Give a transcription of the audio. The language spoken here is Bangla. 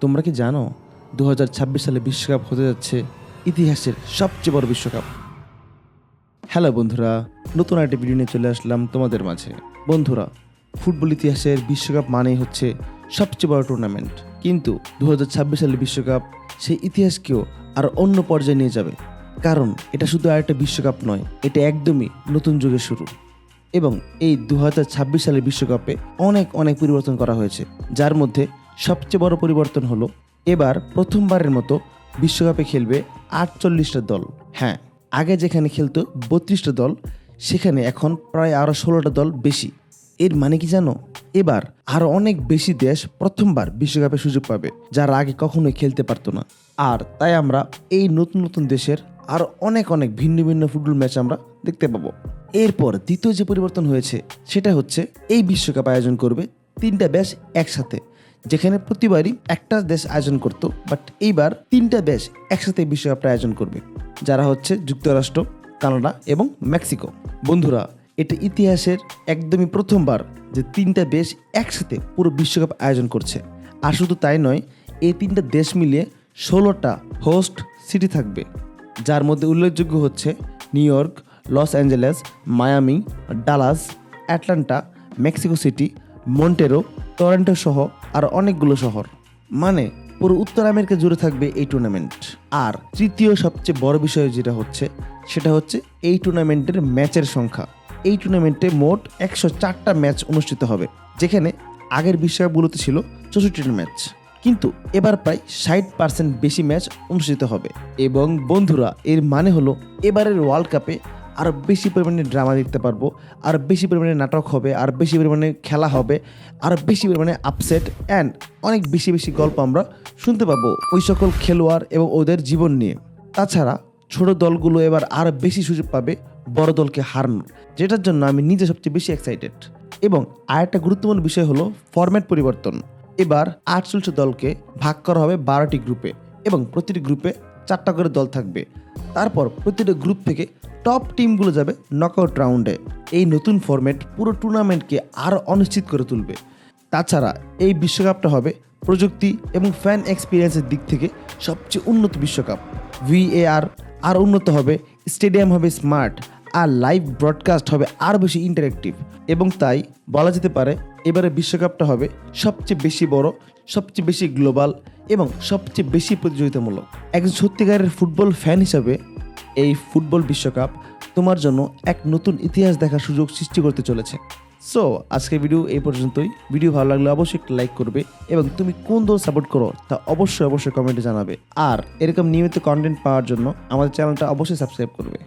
তোমরা কি জানো 2026 সালে বিশ্বকাপ হতে যাচ্ছে ইতিহাসের সবচেয়ে বড় বিশ্বকাপ। হ্যালো বন্ধুরা, নতুন একটা ভিডিও নিয়ে চলে আসলাম তোমাদের মাঝে। বন্ধুরা, ফুটবল ইতিহাসের বিশ্বকাপ মানেই হচ্ছে সবচেয়ে বড় টুর্নামেন্ট, কিন্তু 2026 সালের বিশ্বকাপ সেই ইতিহাসকেও আর অন্য পর্যায়ে নিয়ে যাবে। কারণ এটা শুধু আর একটা বিশ্বকাপ নয়, এটা একদমই নতুন যুগের শুরু। এবং এই 2026 সালের বিশ্বকাপে অনেক পরিবর্তন করা হয়েছে, যার মধ্যে সবচেয়ে বড় পরিবর্তন হলো এবার প্রথমবারের মতো বিশ্বকাপে খেলবে 48টা দল। হ্যাঁ, আগে যেখানে খেলতো 32টা দল, সেখানে এখন প্রায় আরও 16টা দল বেশি। এর মানে কি জানো? এবার আরও অনেক বেশি দেশ প্রথমবার বিশ্বকাপে সুযোগ পাবে, যারা আগে কখনোই খেলতে পারতো না। আর তাই আমরা এই নতুন দেশের আরও অনেক ভিন্ন ফুটবল ম্যাচ আমরা দেখতে পাবো। এরপর দ্বিতীয় যে পরিবর্তন হয়েছে সেটা হচ্ছে এই বিশ্বকাপ আয়োজন করবে 3টা দেশ একসাথে, যেখানে প্রতিবারই একটা দেশ আয়োজন করতো, বাট এইবার 3টা দেশ একসাথে বিশ্বকাপটা আয়োজন করবে, যারা হচ্ছে যুক্তরাষ্ট্র, কানাডা এবং মেক্সিকো। বন্ধুরা, এটা ইতিহাসের একদমই প্রথমবার যে 3টা দেশ একসাথে পুরো বিশ্বকাপ আয়োজন করছে। আর শুধু তাই নয়, এই 3টা দেশ মিলিয়ে 16টা হোস্ট সিটি থাকবে, যার মধ্যে উল্লেখযোগ্য হচ্ছে new York, Los Angeles, Miami, Dallas, Atlanta, Mexico city, Montero, Toronto সহ আর অনেকগুলো শহর। মানে পুরো উত্তর আমেরিকা জুড়ে থাকবে এই টুর্নামেন্ট। আর তৃতীয় সবচেয়ে বড় বিষয় যেটা হচ্ছে সেটা হচ্ছে এই টুর্নামেন্টের ম্যাচের সংখ্যা। এই টুর্নামেন্টে মোট 104টা ম্যাচ অনুষ্ঠিত হবে, যেখানে আগের বিশ্বকাপগুলোতে ছিল 64টা ম্যাচ, কিন্তু এবার প্রায় 60% বেশি ম্যাচ অনুষ্ঠিত হবে। এবং বন্ধুরা, এর মানে হলো এবারের ওয়ার্ল্ড কাপে আরও বেশি পরিমাণে ড্রামা দেখতে পারবো, আর বেশি পরিমাণে নাটক হবে, আর বেশি পরিমাণে খেলা হবে, আর বেশি পরিমাণে আপসেট অ্যান্ড অনেক বেশি গল্প আমরা শুনতে পাবো ওই সকল খেলোয়াড় এবং ওদের জীবন নিয়ে। তাছাড়া ছোট দলগুলো এবার আরও বেশি সুযোগ পাবে বড় দলকে হারানোর, যেটার জন্য আমি নিজে সবচেয়ে বেশি এক্সাইটেড। এবং আরেকটা গুরুত্বপূর্ণ বিষয় হলো ফরম্যাট পরিবর্তন। এবার 48 দলকে ভাগ করা হবে 12টি গ্রুপে, এবং প্রতিটি গ্রুপে 4টা করে দল থাকবে। তারপর প্রতিটা গ্রুপ থেকে টপ টিমগুলো যাবে নকআউট রাউন্ডে। এই নতুন ফরম্যাট পুরো টুর্নামেন্টকে আরও অনিশ্চিত করে তুলবে। তাছাড়া এই বিশ্বকাপটা হবে প্রযুক্তি এবং ফ্যান এক্সপিরিয়েন্সের দিক থেকে সবচেয়ে উন্নত বিশ্বকাপ। VAR আর উন্নত হবে, স্টেডিয়াম হবে স্মার্ট, আর লাইভ ব্রডকাস্ট হবে আরও বেশি ইন্টারেক্টিভ। এবং তাই বলা যেতে পারে এবারে বিশ্বকাপটা হবে সবচেয়ে বেশি বড়, সবচেয়ে বেশি গ্লোবাল এবং সবচেয়ে বেশি প্রতিযোগিতামূলক। একজন সত্যিকারের ফুটবল ফ্যান হিসাবে এই ফুটবল বিশ্বকাপ তোমার জন্য এক নতুন ইতিহাস দেখার সুযোগ সৃষ্টি করতে চলেছে। সো আজকের ভিডিও এই পর্যন্তই। ভিডিও ভালো লাগলে অবশ্যই একটা লাইক করবে, এবং তুমি কোন দল সাপোর্ট করো তা অবশ্যই কমেন্টে জানাবে। আর এরকম নিয়মিত কন্টেন্ট পাওয়ার জন্য আমাদের চ্যানেলটা অবশ্যই সাবস্ক্রাইব করবে।